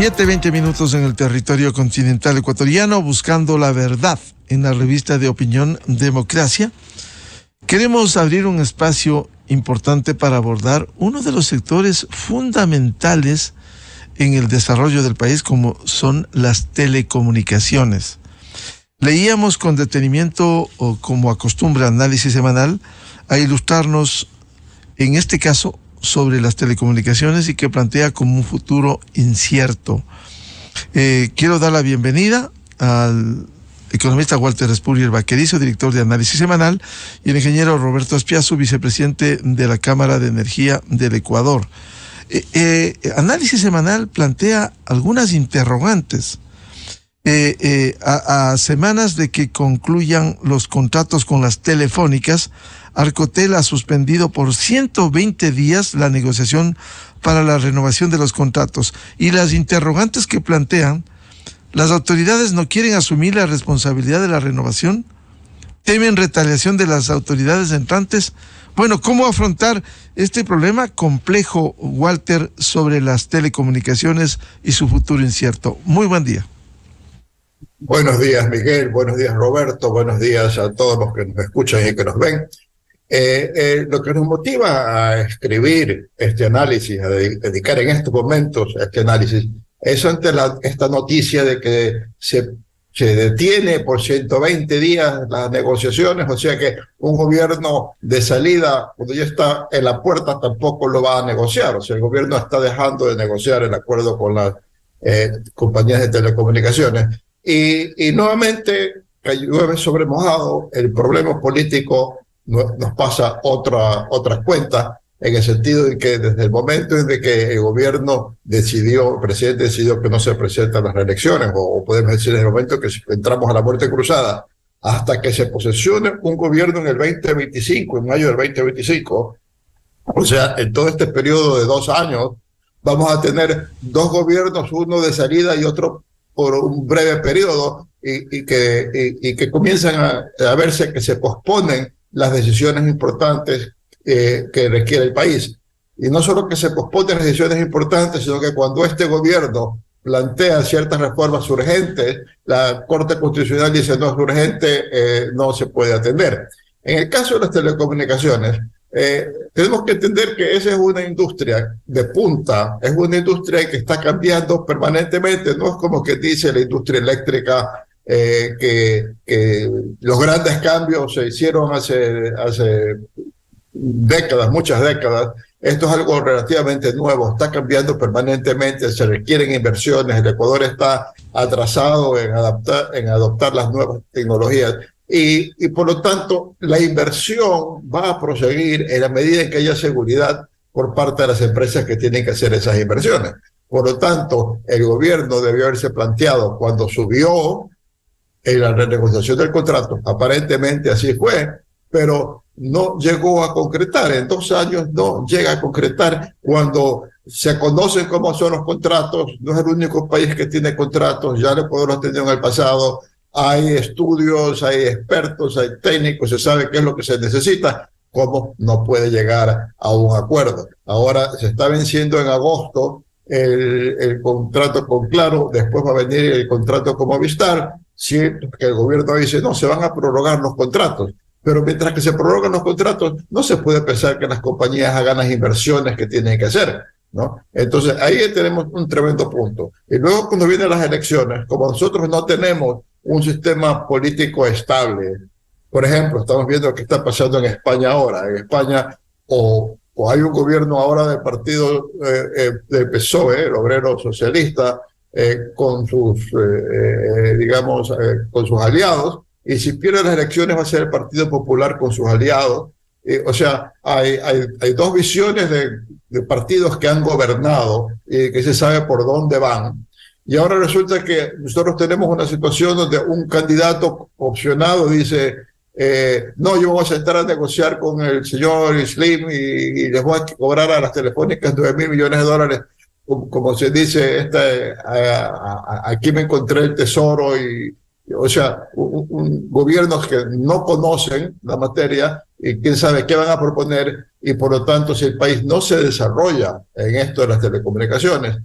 7:20 en el territorio continental ecuatoriano, buscando la verdad en la revista de opinión Democracia. Queremos abrir un espacio importante para abordar uno de los sectores fundamentales en el desarrollo del país, como son las telecomunicaciones. Leíamos con detenimiento, o como acostumbra Análisis Semanal, a ilustrarnos, en este caso, sobre las telecomunicaciones y que plantea como un futuro incierto. Quiero dar la bienvenida al economista Walter Espúrier Vaquerizo, director de Análisis Semanal, y el ingeniero Roberto Aspiazu, vicepresidente de la Cámara de Energía del Ecuador. Análisis Semanal plantea algunas interrogantes. A semanas de que concluyan los contratos con las telefónicas, Arcotel ha suspendido por 120 días la negociación para la renovación de los contratos. Y las interrogantes que plantean: ¿las autoridades no quieren asumir la responsabilidad de la renovación? ¿Temen retaliación de las autoridades entrantes? Bueno, ¿cómo afrontar este problema complejo, Walter, sobre las telecomunicaciones y su futuro incierto? Muy buen día. Buenos días, Miguel. Buenos días, Roberto. Buenos días a todos los que nos escuchan y que nos ven. Lo que nos motiva a escribir este análisis, a dedicar en estos momentos a este análisis, es ante esta noticia de que se detiene por 120 días las negociaciones, o sea que un gobierno de salida, cuando ya está en la puerta, tampoco lo va a negociar. O sea, el gobierno está dejando de negociar el acuerdo con las compañías de telecomunicaciones. Y nuevamente, llueve sobre mojado, el problema político nos pasa otra cuenta, en el sentido de que desde el momento en que el gobierno decidió, el presidente decidió que no se presentan las reelecciones, o podemos decir en el momento que entramos a la muerte cruzada, hasta que se posesione un gobierno en el 2025, en mayo del 2025, o sea, en todo este periodo de 2 años, vamos a tener 2 gobiernos, uno de salida y otro por un breve periodo, y que comienzan a verse que se posponen las decisiones importantes que requiere el país. Y no solo que se posponen las decisiones importantes, sino que cuando este gobierno plantea ciertas reformas urgentes, la Corte Constitucional dice no es urgente, no se puede atender. En el caso de las telecomunicaciones, tenemos que entender que esa es una industria de punta, es una industria que está cambiando permanentemente. No es como que dice la industria eléctrica, que los grandes cambios se hicieron hace décadas, muchas décadas. Esto es algo relativamente nuevo, está cambiando permanentemente, se requieren inversiones. El Ecuador está atrasado en adoptar las nuevas tecnologías. Y por lo tanto, la inversión va a proseguir en la medida en que haya seguridad por parte de las empresas que tienen que hacer esas inversiones. Por lo tanto, el gobierno debió haberse planteado cuando subió en la renegociación del contrato, aparentemente así fue, pero no llegó a concretar. En 2 años no llega a concretar. Cuando se conocen cómo son los contratos, no es el único país que tiene contratos, ya el Ecuador lo ha tenido en el pasado. Hay estudios, hay expertos, hay técnicos, se sabe qué es lo que se necesita. ¿Cómo no puede llegar a un acuerdo? Ahora se está venciendo en agosto el contrato con Claro, después va a venir el contrato con Movistar. Sí, que el gobierno dice, no, se van a prorrogar los contratos. Pero mientras que se prorrogan los contratos, no se puede pensar que las compañías hagan las inversiones que tienen que hacer, ¿no? Entonces, ahí tenemos un tremendo punto. Y luego, cuando vienen las elecciones, como nosotros no tenemos un sistema político estable, por ejemplo, estamos viendo lo que está pasando en España ahora. En España, o hay un gobierno ahora del partido del PSOE, el obrero socialista, con sus, con sus aliados, y si pierde las elecciones va a ser el Partido Popular con sus aliados. O sea, hay 2 visiones de partidos que han gobernado y que se sabe por dónde van. Y ahora resulta que nosotros tenemos una situación donde un candidato opcionado dice, no, yo voy a sentar a negociar con el señor Slim y les voy a cobrar a las telefónicas $9,000 millones. Como se dice, aquí me encontré el tesoro. O sea, gobiernos que no conocen la materia y quién sabe qué van a proponer, y por lo tanto, si el país no se desarrolla en esto de las telecomunicaciones,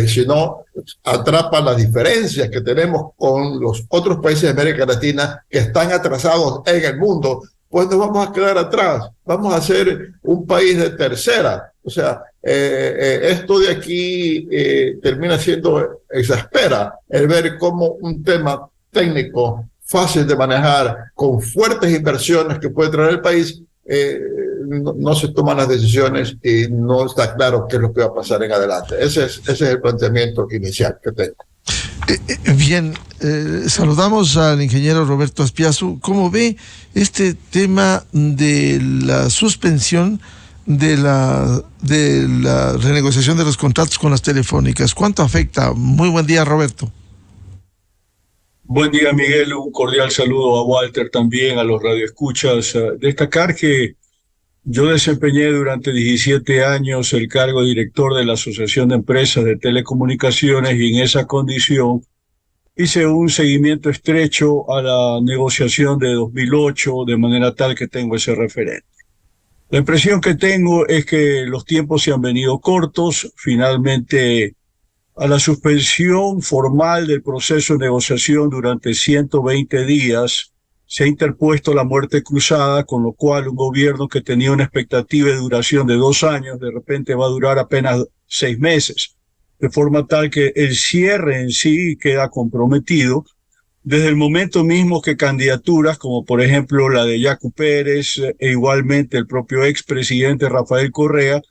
sino atrapa las diferencias que tenemos con los otros países de América Latina que están atrasados en el mundo. Pues nos vamos a quedar atrás, vamos a ser un país de tercera. O sea, esto de aquí termina siendo, exaspera el ver cómo un tema técnico fácil de manejar, con fuertes inversiones que puede traer el país, no se toman las decisiones y no está claro qué es lo que va a pasar en adelante. Ese es el planteamiento inicial que tengo. Bien, saludamos al ingeniero Roberto Aspiazu. ¿Cómo ve este tema de la suspensión de la renegociación de los contratos con las telefónicas? ¿Cuánto afecta? Muy buen día, Roberto. Buen día, Miguel. Un cordial saludo a Walter también, a los radioescuchas. Destacar que yo desempeñé durante 17 años el cargo de director de la Asociación de Empresas de Telecomunicaciones y en esa condición hice un seguimiento estrecho a la negociación de 2008, de manera tal que tengo ese referente. La impresión que tengo es que los tiempos se han venido cortos. Finalmente, a la suspensión formal del proceso de negociación durante 120 días, se ha interpuesto la muerte cruzada, con lo cual un gobierno que tenía una expectativa de duración de 2 años, de repente va a durar apenas 6 meses, de forma tal que el cierre en sí queda comprometido desde el momento mismo que candidaturas como por ejemplo la de Yacu Pérez e igualmente el propio expresidente Rafael Correa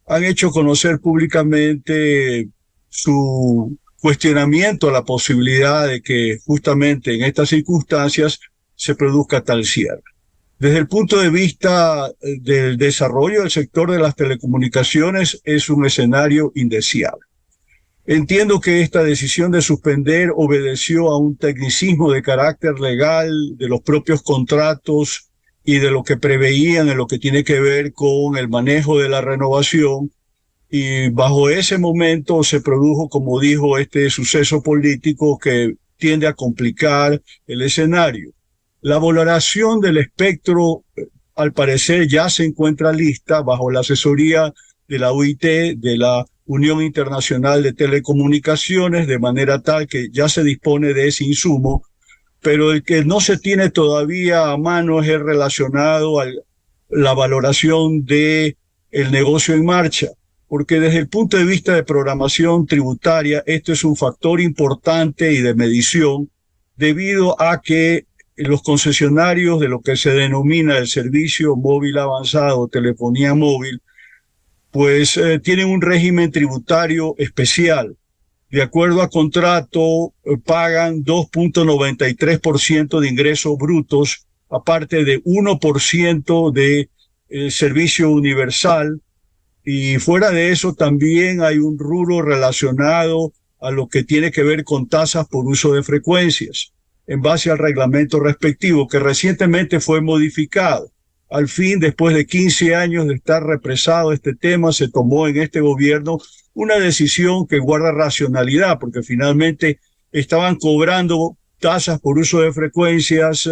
han hecho conocer públicamente su cuestionamiento a la posibilidad de que justamente en estas circunstancias se produzca tal cierre. Desde el punto de vista del desarrollo del sector de las telecomunicaciones es un escenario indeseable. Entiendo que esta decisión de suspender obedeció a un tecnicismo de carácter legal de los propios contratos y de lo que preveían en lo que tiene que ver con el manejo de la renovación, y bajo ese momento se produjo, como dijo, este suceso político que tiende a complicar el escenario. La valoración del espectro, al parecer, ya se encuentra lista bajo la asesoría de la UIT, de la Unión Internacional de Telecomunicaciones, de manera tal que ya se dispone de ese insumo, pero el que no se tiene todavía a mano es el relacionado a la valoración de el negocio en marcha, porque desde el punto de vista de programación tributaria, esto es un factor importante y de medición, debido a que los concesionarios de lo que se denomina el servicio móvil avanzado, telefonía móvil, pues tienen un régimen tributario especial. De acuerdo a contrato, pagan 2.93% de ingresos brutos, aparte de 1% de servicio universal, y fuera de eso también hay un rubro relacionado a lo que tiene que ver con tasas por uso de frecuencias, en base al reglamento respectivo, que recientemente fue modificado. Al fin, después de 15 años de estar represado este tema, se tomó en este gobierno una decisión que guarda racionalidad, porque finalmente estaban cobrando tasas por uso de frecuencias,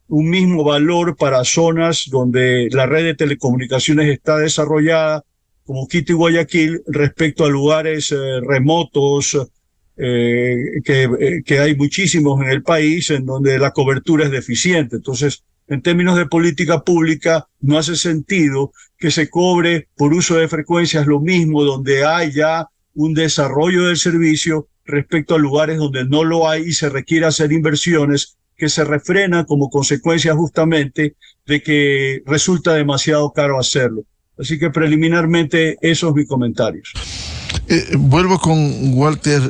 un mismo valor para zonas donde la red de telecomunicaciones está desarrollada, como Quito y Guayaquil, respecto a lugares remotos, que hay muchísimos en el país, en donde la cobertura es deficiente. Entonces, en términos de política pública, no hace sentido que se cobre por uso de frecuencias lo mismo donde hay ya un desarrollo del servicio respecto a lugares donde no lo hay y se requiere hacer inversiones que se refrenan como consecuencia justamente de que resulta demasiado caro hacerlo. Así que preliminarmente esos son mis comentarios. Vuelvo con Walter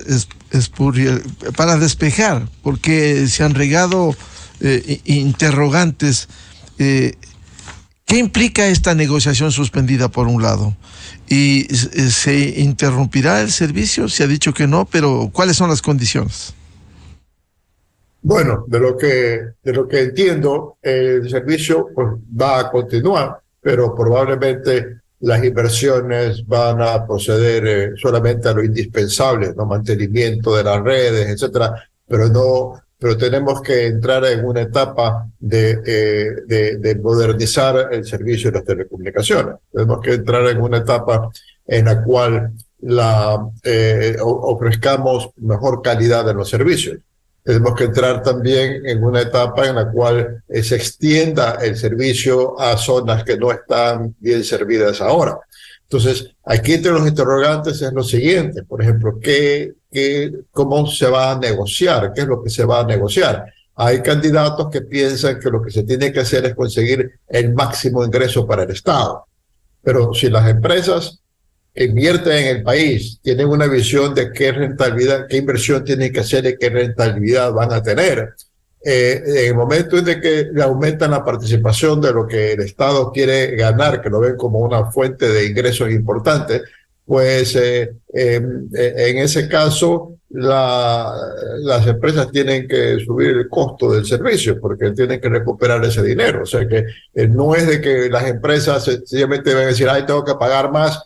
Spurrier para despejar, porque se han regado interrogantes. ¿Qué implica esta negociación suspendida por un lado? ¿Y se interrumpirá el servicio? Se ha dicho que no, pero ¿cuáles son las condiciones? Bueno, de lo que entiendo, el servicio pues, va a continuar, pero probablemente las inversiones van a proceder solamente a lo indispensable, ¿no? Mantenimiento de las redes, etcétera, pero tenemos que entrar en una etapa de modernizar el servicio de las telecomunicaciones. Tenemos que entrar en una etapa en la cual ofrezcamos mejor calidad en los servicios. Tenemos que entrar también en una etapa en la cual se extienda el servicio a zonas que no están bien servidas ahora. Entonces, aquí entre los interrogantes es lo siguiente, por ejemplo, ¿cómo se va a negociar? ¿Qué es lo que se va a negociar? Hay candidatos que piensan que lo que se tiene que hacer es conseguir el máximo ingreso para el Estado. Pero si las empresas que invierten en el país tienen una visión de qué rentabilidad, qué inversión tienen que hacer y qué rentabilidad van a tener, en el momento en que le aumentan la participación de lo que el Estado quiere ganar, que lo ven como una fuente de ingresos importante, pues en ese caso las empresas tienen que subir el costo del servicio porque tienen que recuperar ese dinero. O sea que no es de que las empresas sencillamente van a decir, ay, tengo que pagar más,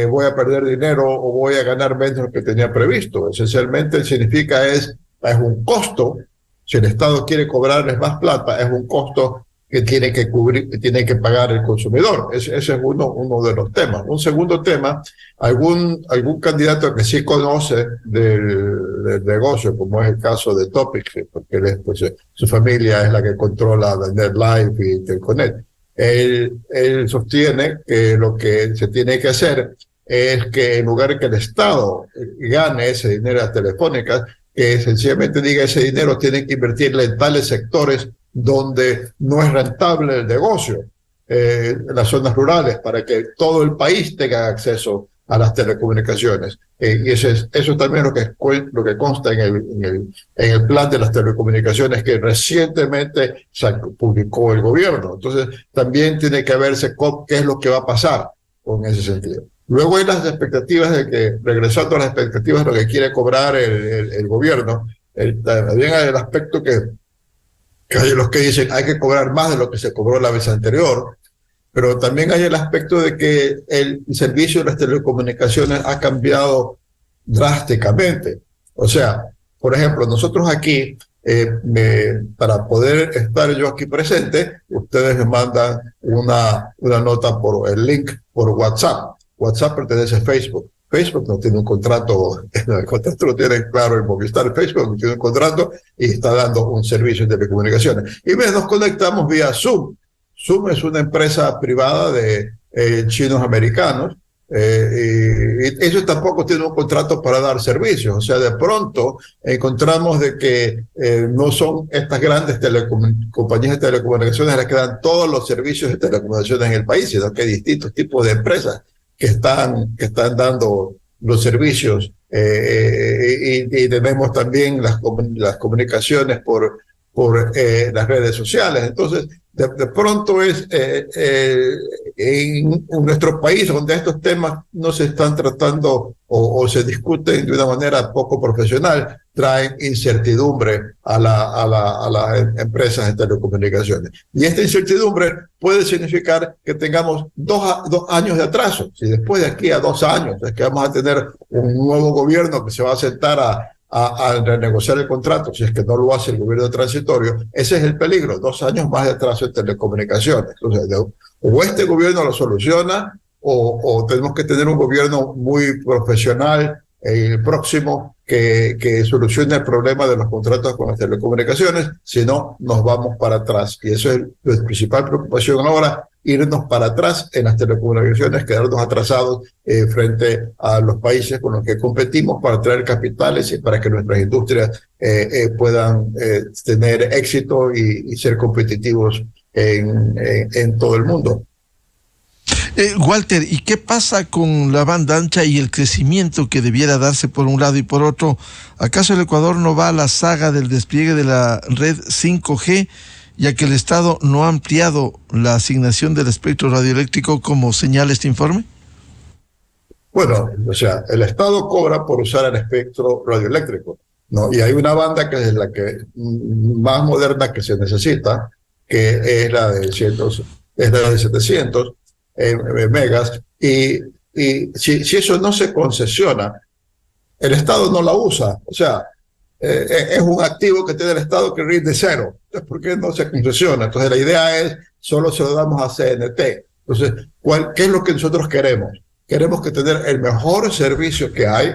voy a perder dinero o voy a ganar menos de lo que tenía previsto. Esencialmente significa es un costo. Si el Estado quiere cobrarles más plata, es un costo que tiene que cubrir, que tiene que pagar el consumidor. Ese es uno de los temas. Un segundo tema, algún candidato que sí conoce del negocio, como es el caso de Topic, porque pues, su familia es la que controla NetLife y Telconet. Él sostiene que lo que se tiene que hacer es que en lugar de que el Estado gane ese dinero a Telefónicas, que sencillamente diga ese dinero tiene que invertirle en tales sectores donde no es rentable el negocio, en las zonas rurales, para que todo el país tenga acceso a las telecomunicaciones. Y eso es también lo que consta en el plan de las telecomunicaciones que recientemente publicó el gobierno. Entonces, también tiene que verse qué es lo que va a pasar con ese sentido. Luego hay las expectativas regresando a las expectativas de lo que quiere cobrar el gobierno, también hay el aspecto que hay los que dicen hay que cobrar más de lo que se cobró la vez anterior, pero también hay el aspecto de que el servicio de las telecomunicaciones ha cambiado drásticamente. O sea, por ejemplo, nosotros aquí, para poder estar yo aquí presente, ustedes me mandan una nota por el link por WhatsApp. WhatsApp pertenece a Facebook. Facebook no tiene un contrato, el contrato lo tiene claro el Movistar. Facebook no tiene un contrato y está dando un servicio de telecomunicaciones. Y nos conectamos vía Zoom. Zoom es una empresa privada de chinos americanos y ellos tampoco tienen un contrato para dar servicios. O sea, de pronto encontramos de que no son estas grandes compañías de telecomunicaciones las que dan todos los servicios de telecomunicaciones en el país, sino que hay distintos tipos de empresas que están dando los servicios y tenemos también las comunicaciones por las redes sociales. Entonces, de pronto es en nuestro país donde estos temas no se están tratando o se discuten de una manera poco profesional, traen incertidumbre a las empresas de telecomunicaciones. Y esta incertidumbre puede significar que tengamos dos años de atraso. Si después de aquí a 2 años es que vamos a tener un nuevo gobierno que se va a sentar a renegociar el contrato, si es que no lo hace el gobierno transitorio, ese es el peligro, 2 años más de atraso en telecomunicaciones. Entonces, o este gobierno lo soluciona, o tenemos que tener un gobierno muy profesional, el próximo, que solucione el problema de los contratos con las telecomunicaciones, si no, nos vamos para atrás. Y eso es la principal preocupación ahora, irnos para atrás en las telecomunicaciones, quedarnos atrasados frente a los países con los que competimos para traer capitales y para que nuestras industrias puedan tener éxito y ser competitivos en todo el mundo. Walter, ¿y qué pasa con la banda ancha y el crecimiento que debiera darse por un lado y por otro? ¿Acaso el Ecuador no va a la saga del despliegue de la red 5G, ya que el Estado no ha ampliado la asignación del espectro radioeléctrico como señala este informe? Bueno, o sea, el Estado cobra por usar el espectro radioeléctrico, ¿no? Y hay una banda que es la que más moderna que se necesita, que es la de 700 megas, y si eso no se concesiona, el Estado no la usa. O sea, es un activo que tiene el Estado que rinde cero. Entonces, ¿por qué no se concesiona? Entonces, la idea es, solo se lo damos a CNT. Entonces, ¿qué es lo que nosotros queremos? queremos que tener el mejor servicio que hay,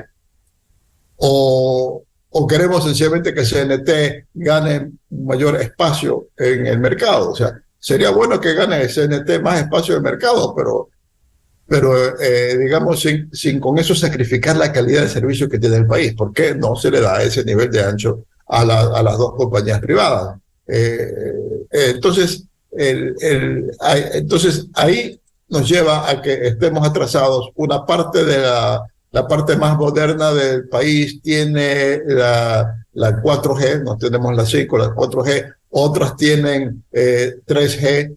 o queremos sencillamente que CNT gane mayor espacio en el mercado. O sea, sería bueno que gane CNT más espacio en el mercado, pero digamos, sin con eso sacrificar la calidad de servicio que tiene el país. ¿Por qué no se le da ese nivel de ancho a las dos compañías privadas? Entonces ahí nos lleva a que estemos atrasados. Una parte de la parte más moderna del país tiene la 4G, no tenemos la 5, la 4G, otras tienen 3G,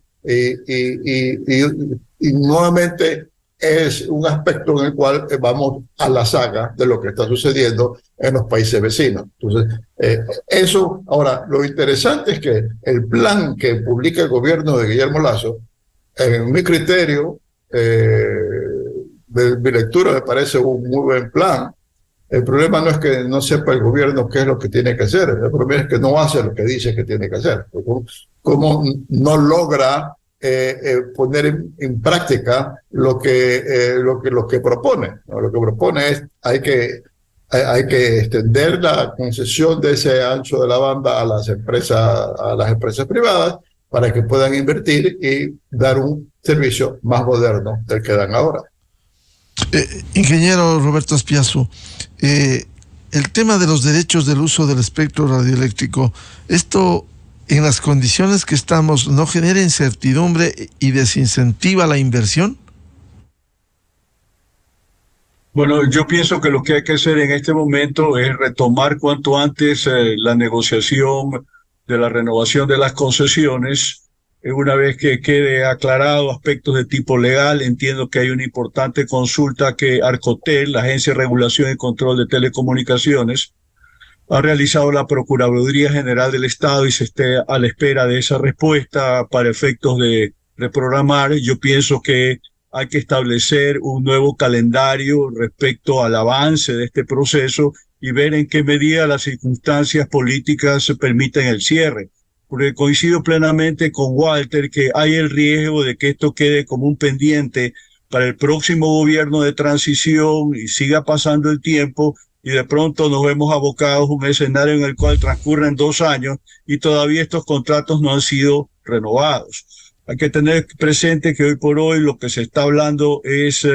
y nuevamente es un aspecto en el cual vamos a la saga de lo que está sucediendo en los países vecinos. Entonces, eso, ahora, lo interesante es que el plan que publica el gobierno de Guillermo Lasso, en mi criterio, de mi lectura, me parece un muy buen plan. El problema no es que no sepa el gobierno qué es lo que tiene que hacer, el problema es que no hace lo que dice que tiene que hacer. Cómo no logra poner en práctica lo que propone, ¿no? Lo que propone es hay que extender la concesión de ese ancho de la banda a las empresas privadas para que puedan invertir y dar un servicio más moderno del que dan ahora. Ingeniero Roberto Aspiazu, el tema de los derechos del uso del espectro radioeléctrico, esto en las condiciones que estamos, ¿no genera incertidumbre y desincentiva la inversión? Bueno, yo pienso que lo que hay que hacer en este momento es retomar cuanto antes la negociación de la renovación de las concesiones. Una vez que quede aclarado aspectos de tipo legal, entiendo que hay una importante consulta que Arcotel, la Agencia de Regulación y Control de Telecomunicaciones, ha realizado la Procuraduría General del Estado y se esté a la espera de esa respuesta para efectos de reprogramar. Yo pienso que hay que establecer un nuevo calendario respecto al avance de este proceso y ver en qué medida las circunstancias políticas permiten el cierre. Porque coincido plenamente con Walter que hay el riesgo de que esto quede como un pendiente para el próximo gobierno de transición y siga pasando el tiempo y de pronto nos vemos abocados a un escenario en el cual transcurren 2 años y todavía estos contratos no han sido renovados. Hay que tener presente que hoy por hoy lo que se está hablando es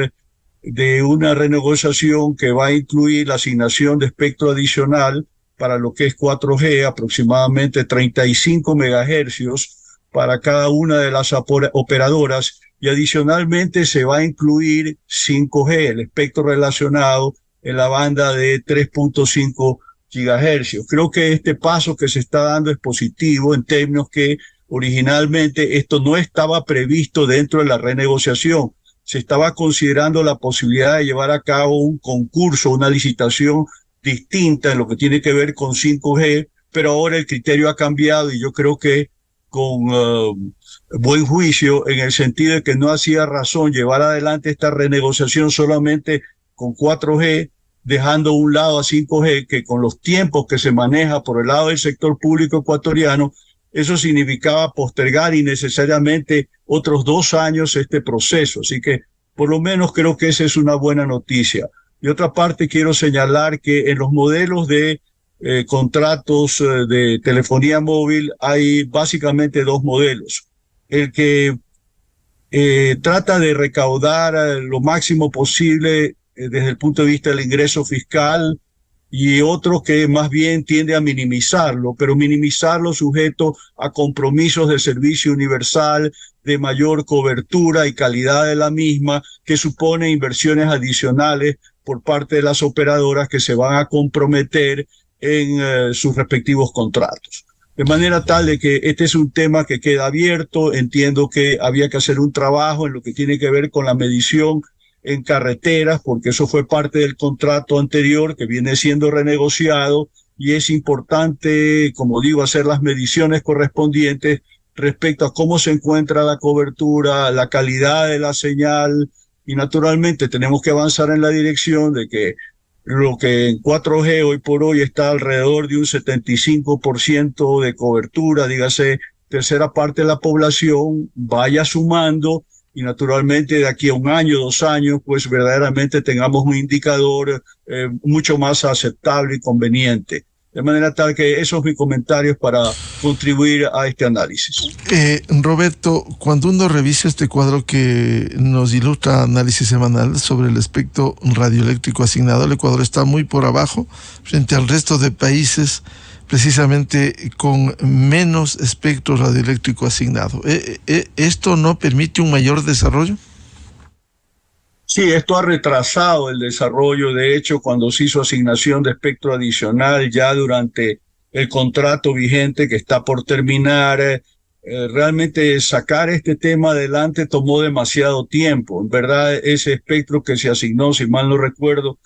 de una renegociación que va a incluir la asignación de espectro adicional para lo que es 4G, aproximadamente 35 megahercios para cada una de las operadoras, y adicionalmente se va a incluir 5G, el espectro relacionado en la banda de 3.5 gigahercios. Creo que este paso que se está dando es positivo en términos que originalmente esto no estaba previsto dentro de la renegociación. Se estaba considerando la posibilidad de llevar a cabo un concurso, una licitación distinta en lo que tiene que ver con 5G, pero ahora el criterio ha cambiado y yo creo que con buen juicio, en el sentido de que no hacía razón llevar adelante esta renegociación solamente con 4G, dejando a un lado a 5G, que con los tiempos que se maneja por el lado del sector público ecuatoriano, eso significaba postergar innecesariamente otros 2 años este proceso. Así que por lo menos creo que esa es una buena noticia. Y otra parte, quiero señalar que en los modelos de contratos de telefonía móvil hay básicamente 2 modelos. El que trata de recaudar lo máximo posible desde el punto de vista del ingreso fiscal, y otro que más bien tiende a minimizarlo, pero minimizarlo sujeto a compromisos de servicio universal, de mayor cobertura y calidad de la misma, que supone inversiones adicionales por parte de las operadoras que se van a comprometer en sus respectivos contratos. De manera tal de que este es un tema que queda abierto. Entiendo que había que hacer un trabajo en lo que tiene que ver con la medición en carreteras, porque eso fue parte del contrato anterior que viene siendo renegociado, y es importante, como digo, hacer las mediciones correspondientes respecto a cómo se encuentra la cobertura, la calidad de la señal, y naturalmente tenemos que avanzar en la dirección de que lo que en 4G hoy por hoy está alrededor de un 75% de cobertura, dígase, tercera parte de la población, vaya sumando y naturalmente de aquí a 1 año, 2 años, pues verdaderamente tengamos un indicador mucho más aceptable y conveniente. De manera tal que esos son mis comentarios para contribuir a este análisis. Roberto, cuando uno revisa este cuadro que nos ilustra Análisis Semanal sobre el espectro radioeléctrico asignado, el Ecuador está muy por abajo frente al resto de países, precisamente con menos espectro radioeléctrico asignado. ¿Esto no permite un mayor desarrollo? Sí, esto ha retrasado el desarrollo. De hecho, cuando se hizo asignación de espectro adicional ya durante el contrato vigente que está por terminar, realmente sacar este tema adelante tomó demasiado tiempo. En verdad, ese espectro que se asignó, si mal no recuerdo,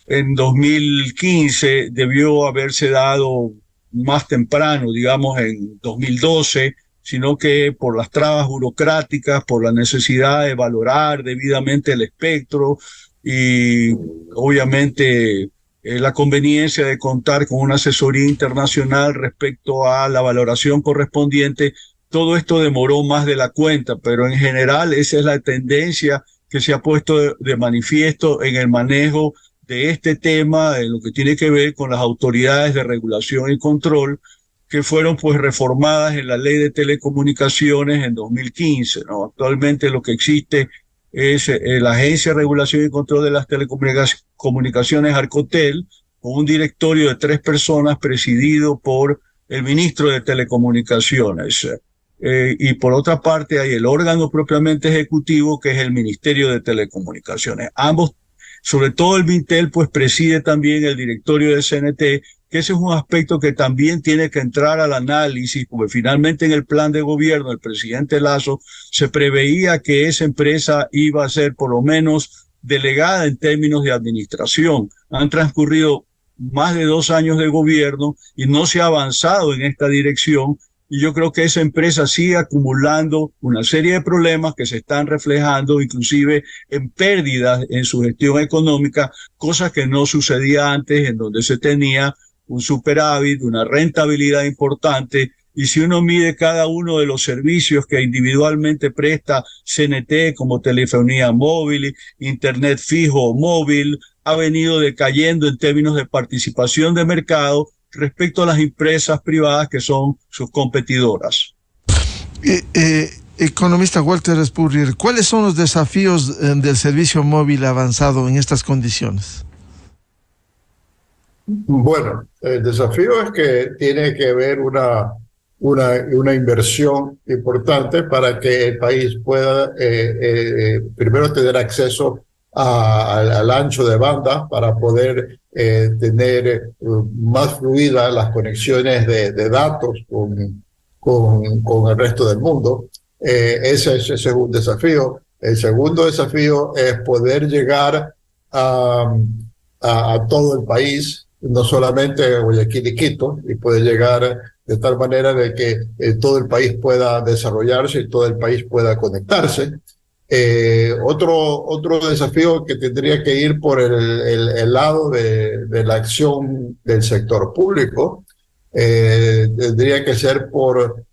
en 2015 debió haberse dado más temprano, digamos en 2012, sino que por las trabas burocráticas, por la necesidad de valorar debidamente el espectro y obviamente la conveniencia de contar con una asesoría internacional respecto a la valoración correspondiente, todo esto demoró más de la cuenta, pero en general esa es la tendencia que se ha puesto de manifiesto en el manejo de este tema, en lo que tiene que ver con las autoridades de regulación y control, que fueron pues reformadas en la Ley de Telecomunicaciones en 2015, ¿no? Actualmente lo que existe es la Agencia de Regulación y Control de las Telecomunicaciones, Arcotel, con un directorio de 3 personas presidido por el ministro de Telecomunicaciones. Y por otra parte hay el órgano propiamente ejecutivo, que es el Ministerio de Telecomunicaciones. Ambos, sobre todo el Mintel, pues preside también el directorio del CNT, que ese es un aspecto que también tiene que entrar al análisis, porque finalmente en el plan de gobierno del presidente Lasso se preveía que esa empresa iba a ser por lo menos delegada en términos de administración. Han transcurrido más de 2 años de gobierno y no se ha avanzado en esta dirección, y yo creo que esa empresa sigue acumulando una serie de problemas que se están reflejando inclusive en pérdidas en su gestión económica, cosas que no sucedía antes, en donde se tenía un superávit, una rentabilidad importante. Y si uno mide cada uno de los servicios que individualmente presta CNT, como telefonía móvil, internet fijo o móvil, ha venido decayendo en términos de participación de mercado respecto a las empresas privadas que son sus competidoras. Economista Walter Spurrier, ¿cuáles son los desafíos del servicio móvil avanzado en estas condiciones? Bueno, el desafío es que tiene que haber una inversión importante para que el país pueda primero tener acceso al ancho de banda para poder tener más fluidas las conexiones de datos con el resto del mundo. Ese es un desafío. El segundo desafío es poder llegar a todo el país, no solamente a Guayaquil y Quito, y poder llegar de tal manera de que todo el país pueda desarrollarse y todo el país pueda conectarse. Otro desafío que tendría que ir por el lado de la acción del sector público, tendría que ser por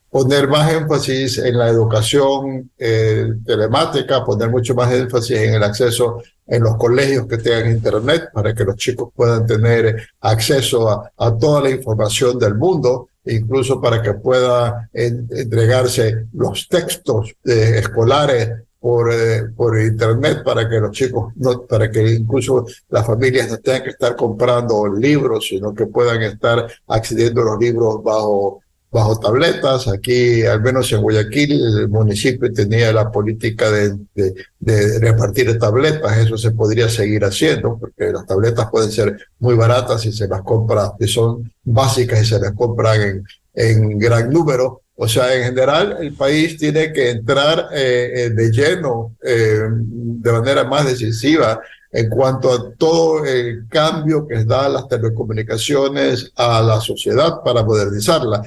poner más énfasis en la educación telemática, poner mucho más énfasis en el acceso en los colegios que tengan internet para que los chicos puedan tener acceso a toda la información del mundo, incluso para que pueda entregarse los textos escolares por internet, para que los chicos para que incluso las familias no tengan que estar comprando libros, sino que puedan estar accediendo a los libros bajo tabletas. Aquí, al menos en Guayaquil, el municipio tenía la política de repartir tabletas. Eso se podría seguir haciendo, porque las tabletas pueden ser muy baratas si se las compra, si son básicas y se las compran en gran número. O sea, en general, el país tiene que entrar de lleno, de manera más decisiva, en cuanto a todo el cambio que da las telecomunicaciones a la sociedad para modernizarla.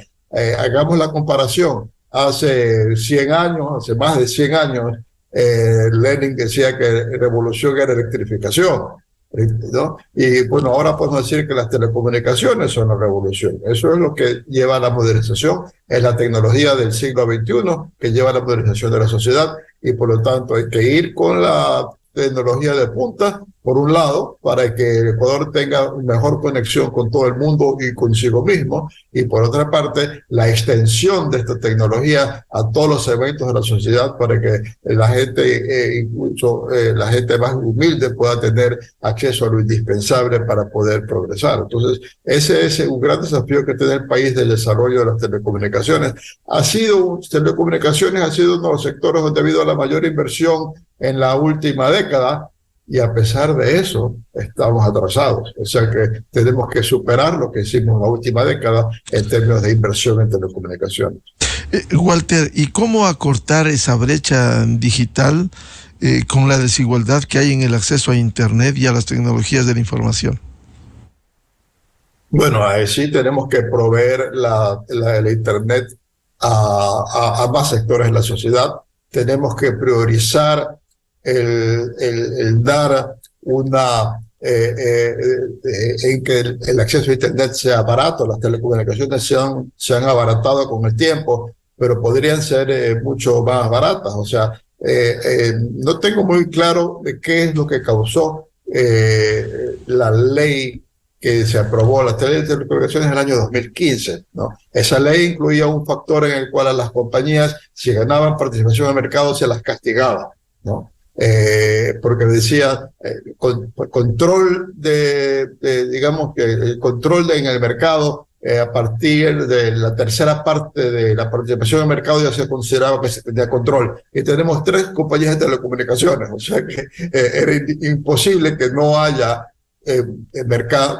Hagamos la comparación. Hace 100 años, hace más de 100 años, Lenin decía que revolución era electrificación. ¿no? Y bueno, ahora podemos decir que las telecomunicaciones son la revolución. Eso es lo que lleva a la modernización, es la tecnología del siglo XXI que lleva a la modernización de la sociedad, y por lo tanto hay que ir con la tecnología de punta, por un lado, para que el Ecuador tenga mejor conexión con todo el mundo y consigo mismo, y por otra parte, la extensión de esta tecnología a todos los segmentos de la sociedad para que la gente, incluso la gente más humilde, pueda tener acceso a lo indispensable para poder progresar. Entonces, ese es un gran desafío que tiene el país del desarrollo de las telecomunicaciones. Telecomunicaciones ha sido uno de los sectores donde ha habido la mayor inversión en la última década, y a pesar de eso estamos atrasados. O sea que tenemos que superar lo que hicimos en la última década en términos de inversión en telecomunicaciones. Walter, ¿y cómo acortar esa brecha digital con la desigualdad que hay en el acceso a Internet y a las tecnologías de la información? Bueno, ahí sí tenemos que proveer el Internet a más sectores de la sociedad. Tenemos que priorizar el dar una en que el acceso a Internet sea barato. Las telecomunicaciones se han abaratado con el tiempo, pero podrían ser mucho más baratas. O sea, no tengo muy claro de qué es lo que causó la ley que se aprobó, la ley de telecomunicaciones en el año 2015, ¿no? Esa ley incluía un factor en el cual a las compañías, si ganaban participación en el mercado, se las castigaba, ¿no? Porque decía control digamos que el control en el mercado, a partir de la tercera parte de la participación en el mercado ya se consideraba que se tenía control. Y tenemos 3 compañías de telecomunicaciones, o sea que era imposible que no haya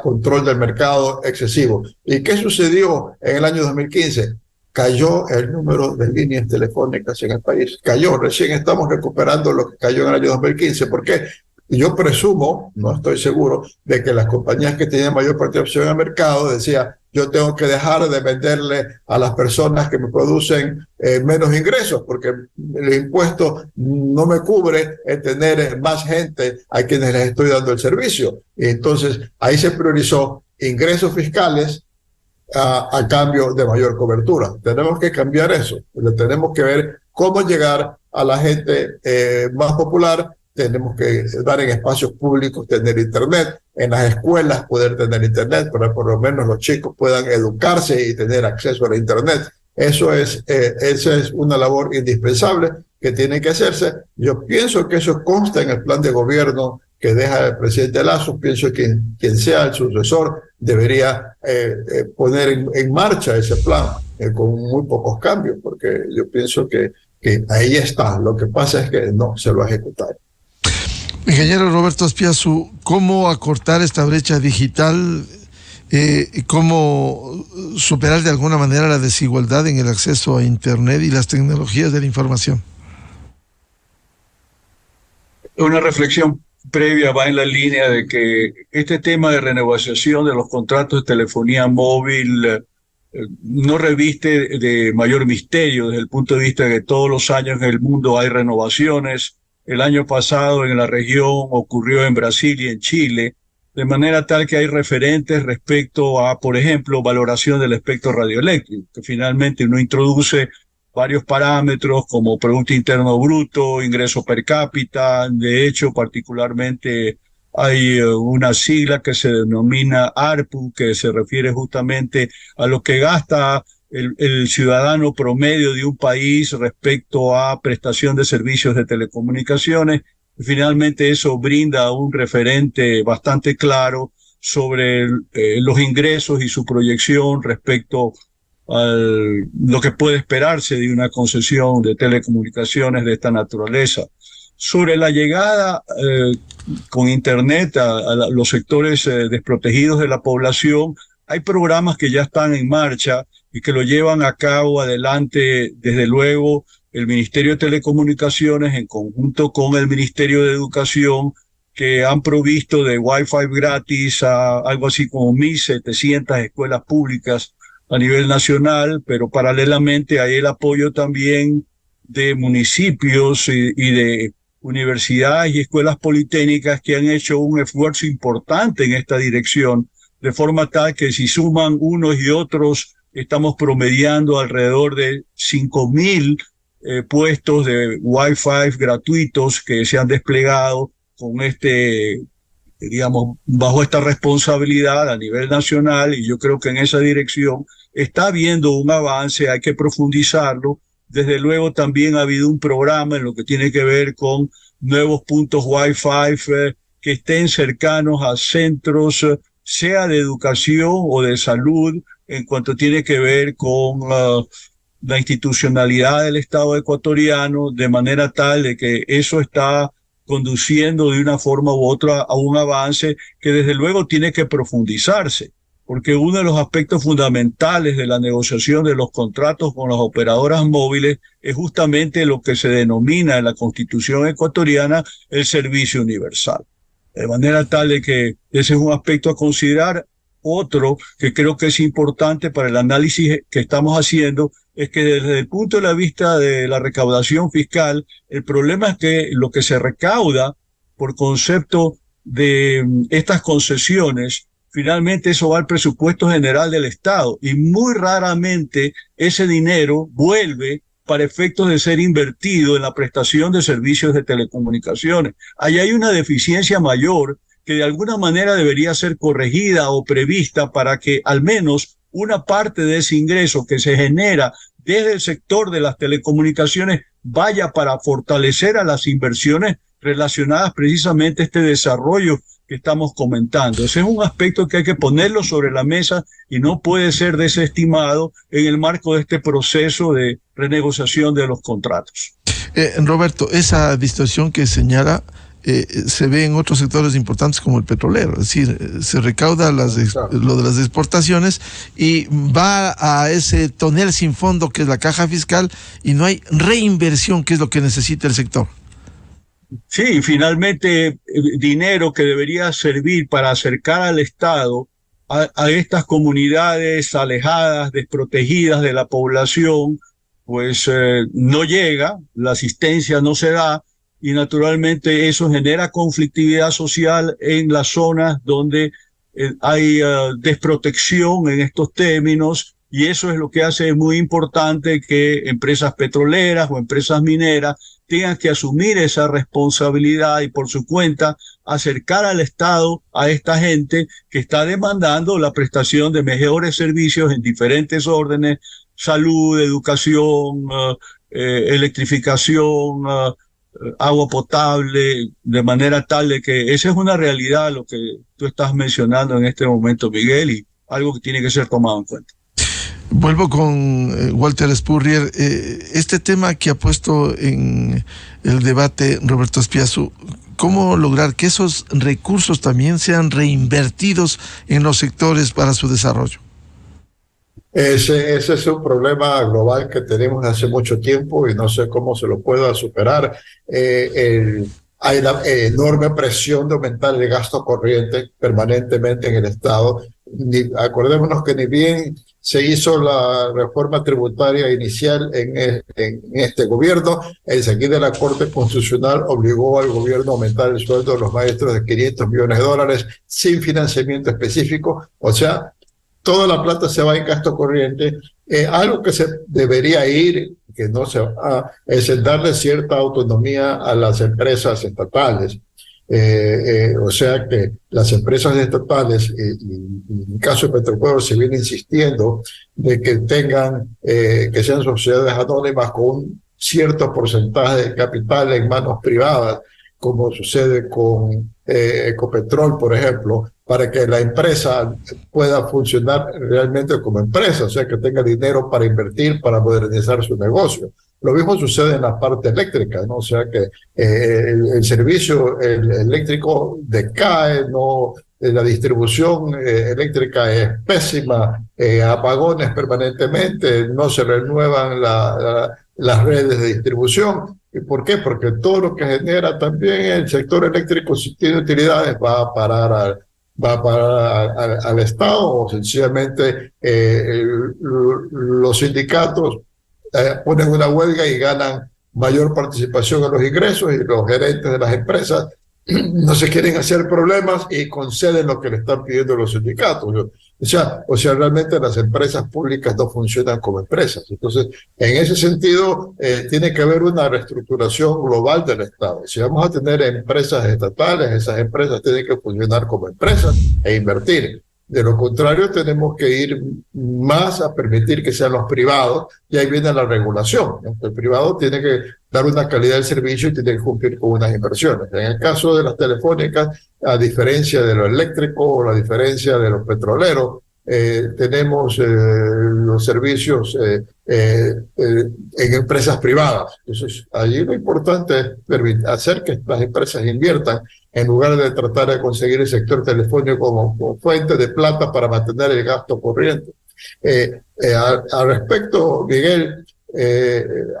control del mercado excesivo. ¿Y qué sucedió en el año 2015? Cayó el número de líneas telefónicas en el país. Cayó, recién estamos recuperando lo que cayó en el año 2015. ¿Por qué? Yo presumo, no estoy seguro, de que las compañías que tenían mayor participación en el mercado decían, yo tengo que dejar de venderle a las personas que me producen menos ingresos, porque el impuesto no me cubre el tener más gente a quienes les estoy dando el servicio. Y entonces ahí se priorizó ingresos fiscales a cambio de mayor cobertura. Tenemos que cambiar eso. Tenemos que ver cómo llegar a la gente más popular. Tenemos que dar en espacios públicos, tener Internet, en las escuelas poder tener Internet, para que por lo menos los chicos puedan educarse y tener acceso a la Internet. Esa es una labor indispensable que tiene que hacerse. Yo pienso que eso consta en el plan de gobierno que deja el presidente Lasso. Pienso que quien sea el sucesor debería poner en marcha ese plan con muy pocos cambios, porque yo pienso que ahí está. Lo que pasa es que no se lo ha ejecutado. Ingeniero Roberto Azpiazu, ¿cómo acortar esta brecha digital? ¿Cómo superar de alguna manera la desigualdad en el acceso a Internet y las tecnologías de la información? Una reflexión previa va en la línea de que este tema de renegociación de los contratos de telefonía móvil no reviste de mayor misterio desde el punto de vista de que todos los años en el mundo hay renovaciones. El año pasado en la región ocurrió en Brasil y en Chile, de manera tal que hay referentes respecto a, por ejemplo, valoración del espectro radioeléctrico, que finalmente uno introduce varios parámetros como Producto Interno Bruto, ingreso per cápita. De hecho, particularmente hay una sigla que se denomina ARPU, que se refiere justamente a lo que gasta el ciudadano promedio de un país respecto a prestación de servicios de telecomunicaciones. Finalmente eso brinda un referente bastante claro sobre los ingresos y su proyección respecto a lo que puede esperarse de una concesión de telecomunicaciones de esta naturaleza. Sobre la llegada con Internet a los sectores desprotegidos de la población, hay programas que ya están en marcha y que lo llevan a cabo adelante, desde luego, el Ministerio de Telecomunicaciones en conjunto con el Ministerio de Educación, que han provisto de Wi-Fi gratis a algo así como 1.700 escuelas públicas a nivel nacional, pero paralelamente hay el apoyo también de municipios y de universidades y escuelas politécnicas que han hecho un esfuerzo importante en esta dirección, de forma tal que si suman unos y otros, estamos promediando alrededor de 5.000 puestos de Wi-Fi gratuitos que se han desplegado con digamos, bajo esta responsabilidad a nivel nacional, y yo creo que en esa dirección está habiendo un avance, hay que profundizarlo. Desde luego también ha habido un programa en lo que tiene que ver con nuevos puntos Wi-Fi que estén cercanos a centros, sea de educación o de salud, en cuanto tiene que ver con la institucionalidad del Estado ecuatoriano, de manera tal de que eso está conduciendo de una forma u otra a un avance que desde luego tiene que profundizarse, porque uno de los aspectos fundamentales de la negociación de los contratos con las operadoras móviles es justamente lo que se denomina en la Constitución ecuatoriana el servicio universal. De manera tal de que ese es un aspecto a considerar. Otro que creo que es importante para el análisis que estamos haciendo es que desde el punto de la vista de la recaudación fiscal, el problema es que lo que se recauda por concepto de estas concesiones, finalmente eso va al presupuesto general del Estado y muy raramente ese dinero vuelve para efectos de ser invertido en la prestación de servicios de telecomunicaciones. Ahí hay una deficiencia mayor que de alguna manera debería ser corregida o prevista para que al menos una parte de ese ingreso que se genera desde el sector de las telecomunicaciones vaya para fortalecer a las inversiones relacionadas precisamente a este desarrollo que estamos comentando. Ese es un aspecto que hay que ponerlo sobre la mesa y no puede ser desestimado en el marco de este proceso de renegociación de los contratos. Roberto, esa distorsión que señala se ve en otros sectores importantes como el petrolero, es decir, se recauda lo de las exportaciones y va a ese tonel sin fondo que es la caja fiscal y no hay reinversión, que es lo que necesita el sector. Sí, finalmente dinero que debería servir para acercar al Estado a estas comunidades alejadas, desprotegidas de la población, pues no llega, la asistencia no se da, y naturalmente eso genera conflictividad social en las zonas donde hay desprotección en estos términos, y eso es lo que hace muy importante que empresas petroleras o empresas mineras tengan que asumir esa responsabilidad y por su cuenta acercar al Estado a esta gente que está demandando la prestación de mejores servicios en diferentes órdenes: salud, educación, electrificación, agua potable, de manera tal de que esa es una realidad lo que tú estás mencionando en este momento, Miguel, y algo que tiene que ser tomado en cuenta. Vuelvo con Walter Spurrier. Este tema que ha puesto en el debate Roberto Espiazu, ¿cómo lograr que esos recursos también sean reinvertidos en los sectores para su desarrollo? Ese es un problema global que tenemos hace mucho tiempo y no sé cómo se lo pueda superar. Hay una enorme presión de aumentar el gasto corriente permanentemente en el Estado. Acordémonos que ni bien se hizo la reforma tributaria inicial en este gobierno, enseguida la Corte Constitucional obligó al gobierno a aumentar el sueldo de los maestros de $500 millones sin financiamiento específico. O sea, toda la plata se va en gasto corriente. Algo que se debería ir, que no se va, es el darle cierta autonomía a las empresas estatales. O sea que las empresas estatales, y en el caso de Petropueblo se viene insistiendo de que tengan, que sean sociedades anónimas con un cierto porcentaje de capital en manos privadas, como sucede con Ecopetrol, por ejemplo, para que la empresa pueda funcionar realmente como empresa, o sea, que tenga dinero para invertir, para modernizar su negocio. Lo mismo sucede en la parte eléctrica, ¿no? O sea que el servicio eléctrico decae, no, la distribución eléctrica es pésima, apagones permanentemente, no se renuevan las redes de distribución. ¿Y por qué? Porque todo lo que genera también el sector eléctrico, si tiene utilidades, va a parar al Estado, o sencillamente los sindicatos ponen una huelga y ganan mayor participación en los ingresos y los gerentes de las empresas no se quieren hacer problemas y conceden lo que le están pidiendo los sindicatos. O sea, realmente las empresas públicas no funcionan como empresas. Entonces, en ese sentido, tiene que haber una reestructuración global del Estado. Si vamos a tener empresas estatales, esas empresas tienen que funcionar como empresas e invertir. De lo contrario, tenemos que ir más a permitir que sean los privados, y ahí viene la regulación, ¿no? El privado tiene que dar una calidad del servicio y tiene que cumplir con unas inversiones. En el caso de las telefónicas, a diferencia de lo eléctrico o la diferencia de los petroleros, tenemos los servicios en empresas privadas. Entonces, allí lo importante es hacer que las empresas inviertan en lugar de tratar de conseguir el sector telefónico como fuente de plata para mantener el gasto corriente. Al respecto, Miguel,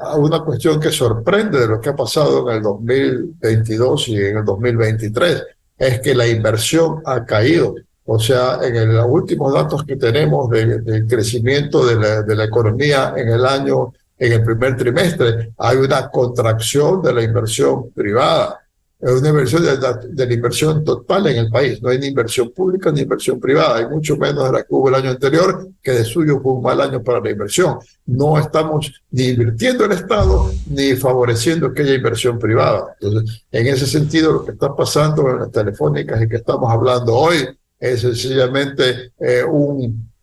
a una cuestión que sorprende de lo que ha pasado en el 2022 y en el 2023 es que la inversión ha caído. O sea, en los últimos datos que tenemos del crecimiento de la economía en el primer trimestre, hay una contracción de la inversión privada. Es una inversión de la inversión total en el país. No hay ni inversión pública ni inversión privada. Hay mucho menos de la que hubo el año anterior, que de suyo fue un mal año para la inversión. No estamos ni invirtiendo el Estado ni favoreciendo aquella inversión privada. Entonces, en ese sentido, lo que está pasando en las telefónicas y que estamos hablando hoy es sencillamente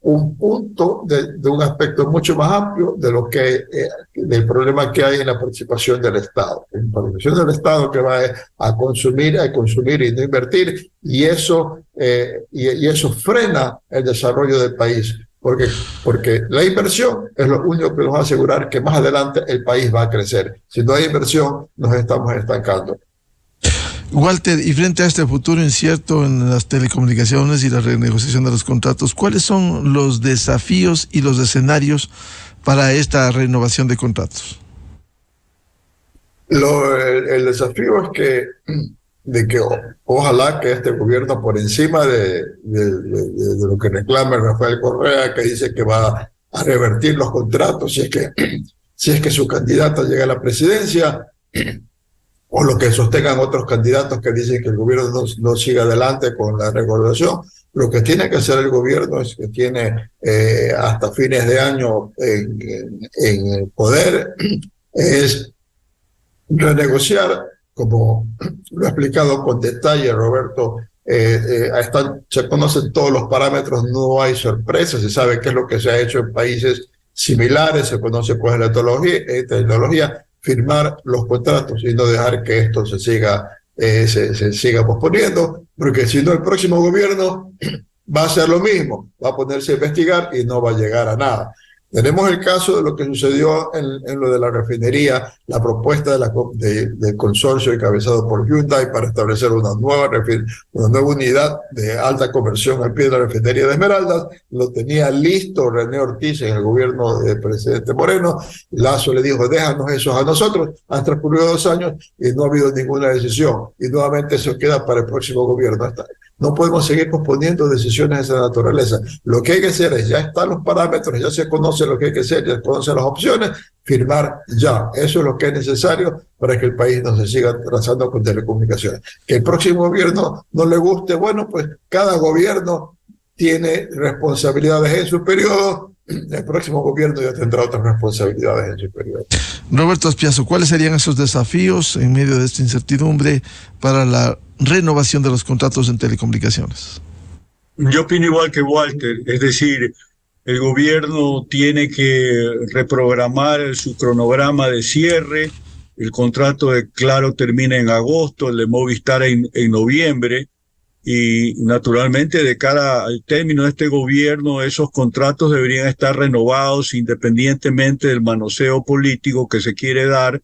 un punto de un aspecto mucho más amplio de lo que del problema que hay en la participación del Estado. La participación del Estado que va a consumir y no invertir, y eso frena el desarrollo del país, porque la inversión es lo único que nos va a asegurar que más adelante el país va a crecer. Si no hay inversión, nos estamos estancando. Walter, y frente a este futuro incierto en las telecomunicaciones y la renegociación de los contratos, ¿cuáles son los desafíos y los escenarios para esta renovación de contratos? El desafío es de que ojalá que este gobierno, por encima de lo que reclama Rafael Correa, que dice que va a revertir los contratos si es que su candidata llega a la presidencia, o lo que sostengan otros candidatos que dicen que el gobierno no siga adelante con la regulación. Lo que tiene que hacer el gobierno es que tiene hasta fines de año en el poder, es renegociar, como lo ha explicado con detalle Roberto. Se conocen todos los parámetros, no hay sorpresas, se sabe qué es lo que se ha hecho en países similares, se conoce cuál es la tecnología, firmar los contratos y no dejar que esto se siga posponiendo, porque si no el próximo gobierno va a hacer lo mismo, va a ponerse a investigar y no va a llegar a nada. Tenemos el caso de lo que sucedió en lo de la refinería, la propuesta del consorcio encabezado por Hyundai para establecer una nueva unidad de alta conversión al pie de la refinería de Esmeraldas. Lo tenía listo René Ortiz en el gobierno del presidente Moreno. Lazo le dijo, déjanos eso a nosotros. Han transcurrido 2 años y no ha habido ninguna decisión. Y nuevamente eso queda para el próximo gobierno. No podemos seguir posponiendo decisiones de esa naturaleza. Lo que hay que hacer es, ya están los parámetros, ya se conoce lo que hay que hacer, ya se conocen las opciones, firmar ya. Eso es lo que es necesario para que el país no se siga atrasando con telecomunicaciones. Que el próximo gobierno no le guste, bueno, pues cada gobierno tiene responsabilidades en su periodo. El próximo gobierno ya tendrá otras responsabilidades en su periodo. Roberto Aspiazu, ¿cuáles serían esos desafíos en medio de esta incertidumbre para la renovación de los contratos en telecomunicaciones? Yo opino igual que Walter, es decir, el gobierno tiene que reprogramar su cronograma de cierre. El contrato de Claro termina en agosto, el de Movistar en noviembre, y naturalmente de cara al término de este gobierno esos contratos deberían estar renovados independientemente del manoseo político que se quiere dar,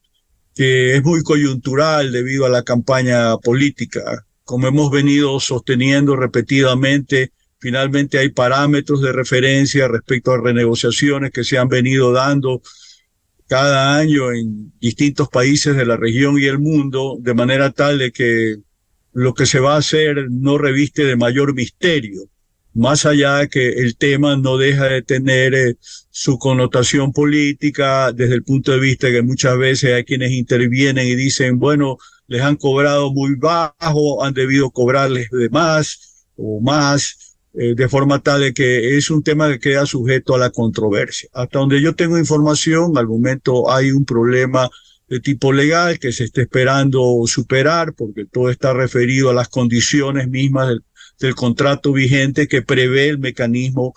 que es muy coyuntural debido a la campaña política. Como hemos venido sosteniendo repetidamente, finalmente hay parámetros de referencia respecto a renegociaciones que se han venido dando cada año en distintos países de la región y el mundo, de manera tal de que lo que se va a hacer no reviste de mayor misterio. más allá de que el tema no deja de tener su connotación política desde el punto de vista que muchas veces hay quienes intervienen y dicen, bueno, les han cobrado muy bajo, han debido cobrarles de más o más, de forma tal de que es un tema que queda sujeto a la controversia. Hasta donde yo tengo información, al momento hay un problema de tipo legal que se está esperando superar, porque todo está referido a las condiciones mismas del contrato vigente que prevé el mecanismo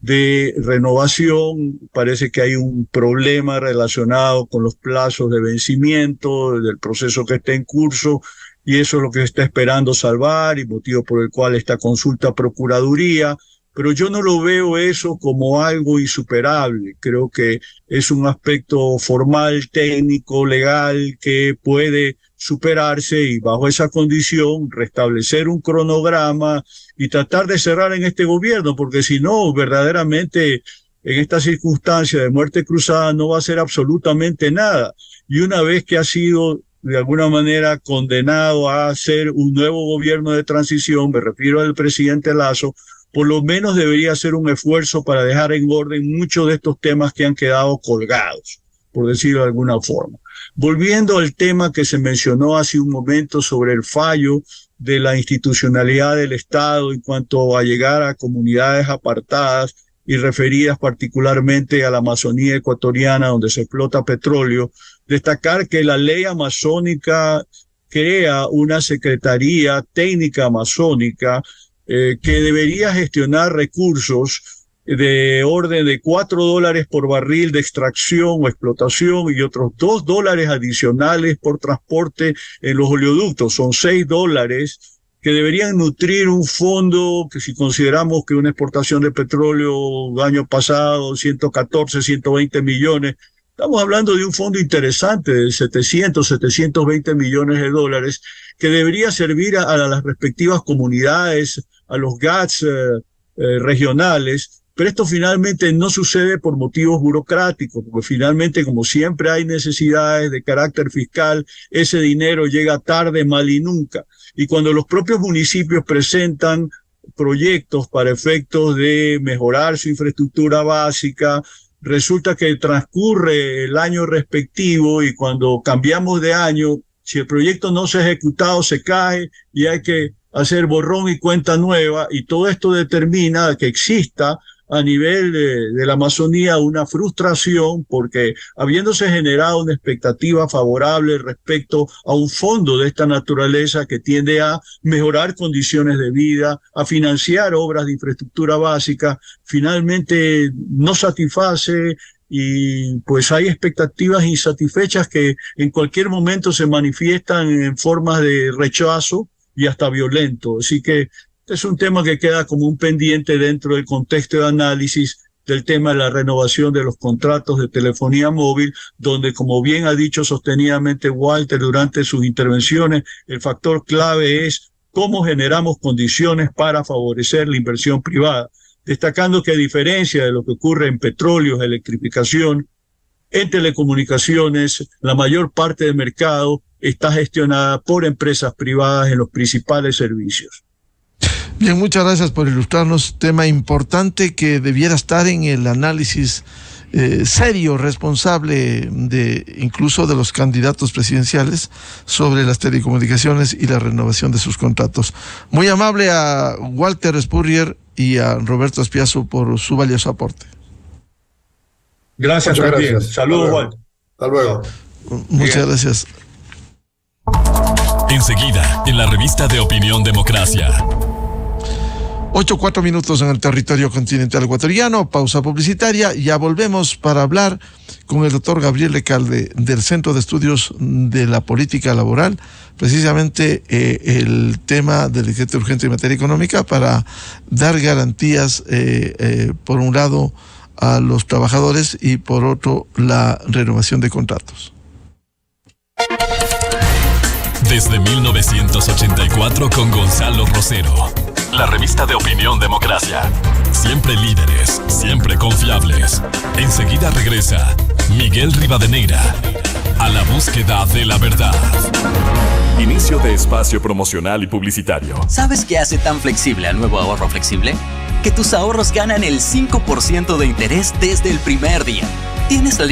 de renovación. Parece que hay un problema relacionado con los plazos de vencimiento del proceso que está en curso, y eso es lo que se está esperando salvar y motivo por el cual esta consulta a Procuraduría. Pero yo no lo veo eso como algo insuperable. Creo que es un aspecto formal, técnico, legal, que puede superarse, y bajo esa condición restablecer un cronograma y tratar de cerrar en este gobierno, porque si no, verdaderamente en esta circunstancia de muerte cruzada no va a hacer absolutamente nada. Y una vez que ha sido de alguna manera condenado a hacer un nuevo gobierno de transición, me refiero al presidente Lasso, por lo menos debería hacer un esfuerzo para dejar en orden muchos de estos temas que han quedado colgados, por decirlo de alguna forma. Volviendo al tema que se mencionó hace un momento sobre el fallo de la institucionalidad del Estado en cuanto a llegar a comunidades apartadas y referidas particularmente a la Amazonía ecuatoriana, donde se explota petróleo, destacar que la ley amazónica crea una Secretaría Técnica Amazónica que debería gestionar recursos de orden de $4 por barril de extracción o explotación y otros $2 adicionales por transporte en los oleoductos. Son $6 que deberían nutrir un fondo que, si consideramos que una exportación de petróleo el año pasado 114, 120 millones, estamos hablando de un fondo interesante de 720 millones de dólares que debería servir a las respectivas comunidades, a los GATS regionales. Pero esto finalmente no sucede por motivos burocráticos, porque finalmente, como siempre hay necesidades de carácter fiscal, ese dinero llega tarde, mal y nunca. Y cuando los propios municipios presentan proyectos para efectos de mejorar su infraestructura básica, resulta que transcurre el año respectivo, y cuando cambiamos de año, si el proyecto no se ha ejecutado, se cae y hay que hacer borrón y cuenta nueva, y todo esto determina que exista a nivel de la Amazonía una frustración, porque habiéndose generado una expectativa favorable respecto a un fondo de esta naturaleza que tiende a mejorar condiciones de vida, a financiar obras de infraestructura básica, finalmente no satisface, y pues hay expectativas insatisfechas que en cualquier momento se manifiestan en formas de rechazo y hasta violento. Así que es un tema que queda como un pendiente dentro del contexto de análisis del tema de la renovación de los contratos de telefonía móvil, donde, como bien ha dicho sostenidamente Walter durante sus intervenciones, el factor clave es cómo generamos condiciones para favorecer la inversión privada, destacando que, a diferencia de lo que ocurre en petróleos, electrificación, en telecomunicaciones, la mayor parte del mercado está gestionada por empresas privadas en los principales servicios. Bien, muchas gracias por ilustrarnos. Tema importante que debiera estar en el análisis serio, responsable incluso de los candidatos presidenciales sobre las telecomunicaciones y la renovación de sus contratos. Muy amable a Walter Spurrier y a Roberto Espiazu por su valioso aporte. Gracias también. Saludos, Walter. Hasta luego. Muchas gracias. Enseguida, en la revista de Opinión Democracia. 8:04 en el territorio continental ecuatoriano, pausa publicitaria, ya volvemos para hablar con el doctor Gabriel Recalde del Centro de Estudios de la Política Laboral, precisamente el tema del decreto urgente en materia económica para dar garantías, por un lado, a los trabajadores y por otro, la renovación de contratos. Desde 1984 con Gonzalo Rosero. La revista de Opinión Democracia. Siempre líderes, siempre confiables. Enseguida regresa Miguel Rivadeneira a la búsqueda de la verdad. Inicio de espacio promocional y publicitario. ¿Sabes qué hace tan flexible al nuevo ahorro flexible? que tus ahorros ganan el 5% de interés desde el primer día. Tienes la